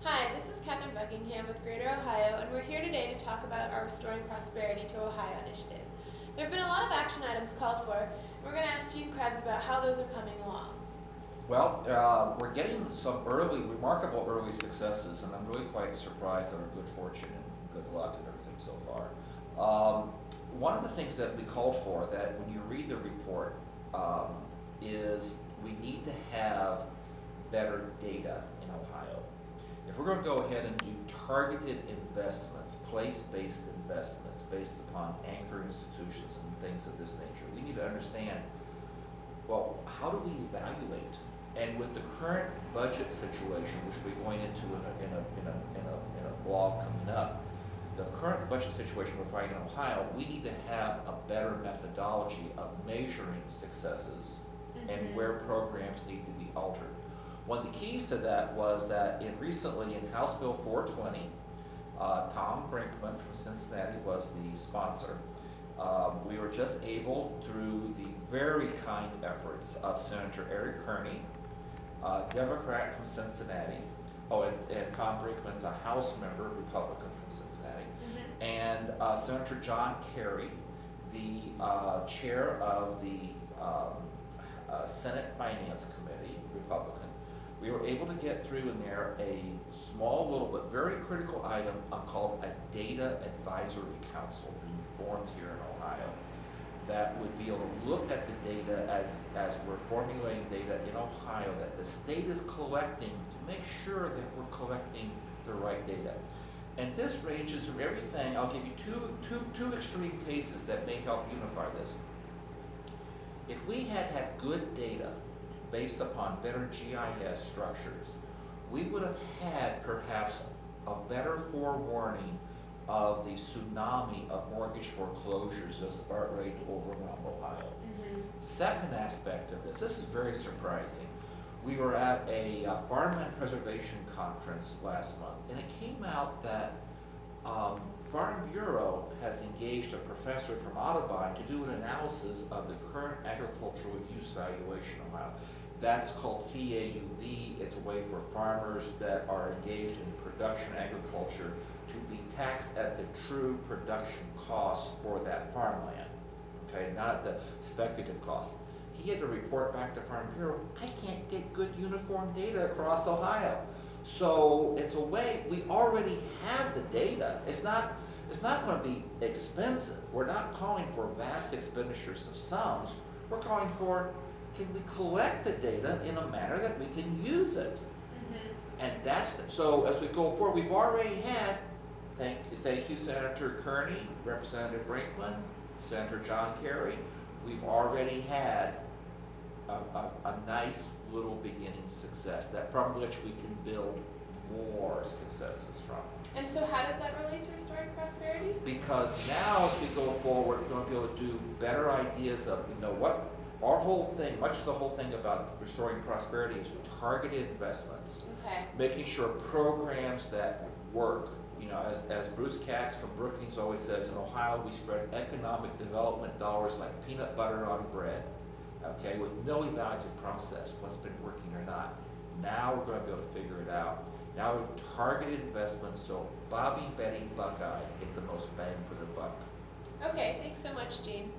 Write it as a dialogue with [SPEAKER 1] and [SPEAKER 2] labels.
[SPEAKER 1] Hi, this is Katherine Buckingham with Greater Ohio, and we're here today to talk about our Restoring Prosperity to Ohio initiative. There have been a lot of action items called for, and we're going to ask Gene Krebs about how those are coming along.
[SPEAKER 2] Well, we're getting some remarkable early successes, and I'm really quite surprised at our good fortune and good luck and everything so far. One of the things that we called for, that when you read the report, is we need to have better data in Ohio. If we're going to go ahead and do targeted investments, place-based investments based upon anchor institutions and things of this nature, we need to understand, well, how do we evaluate? And with the current budget situation, which we're going into in a blog coming up, the current budget situation we're finding in Ohio, we need to have a better methodology of measuring successes and where programs need to be altered. One of the keys to that was that recently in House Bill 420, Tom Brinkman from Cincinnati was the sponsor. We were just able, through the very kind efforts of Senator Eric Kearney, Democrat from Cincinnati, and Tom Brinkman's a House member, Republican from Cincinnati, and Senator John Kerry, the chair of the Senate Finance Committee, Republican. We were able to get through in there a small little but very critical item called a Data Advisory Council being formed here in Ohio that would be able to look at the data as we're formulating data in Ohio that the state is collecting to make sure that we're collecting the right data. And this ranges from everything. I'll give you two extreme cases that may help unify this. If we had good data based upon better GIS structures, we would have had perhaps a better forewarning of the tsunami of mortgage foreclosures that's about ready to overwhelm Ohio. Second aspect of this is very surprising. We were at a farmland preservation conference last month, and it came out that Farm Bureau has engaged a professor from Audubon to do an analysis of the current agricultural use valuation in Ohio. That's called CAUV. It's a way for farmers that are engaged in production agriculture to be taxed at the true production cost for that farmland, okay, not at the speculative cost. He had to report back to Farm Bureau, I can't get good uniform data across Ohio. So it's a way, we already have the data. It's not going to be expensive. We're not calling for vast expenditures of sums. We're calling for, can we collect the data in a manner that we can use it? And so as we go forward, we've already had, thank you Senator Kearney, Representative Brinkman, Senator John Kerry, we've already had a nice little beginning success from which we can build more successes from.
[SPEAKER 1] And so how does that relate to Restoring Prosperity?
[SPEAKER 2] Because now as we go forward, we're going to be able to do better ideas of, what our whole thing, much of the whole thing about Restoring Prosperity is targeted investments.
[SPEAKER 1] Okay.
[SPEAKER 2] Making sure programs that work. As Bruce Katz from Brookings always says, in Ohio we spread economic development dollars like peanut butter on bread, okay, with no evaluative process, what's been working or not. Now we're going to be able to figure it out. Now we're targeted investments so Bobby, Betty, Buckeye get the most bang for their buck.
[SPEAKER 1] Okay, thanks so much, Gene.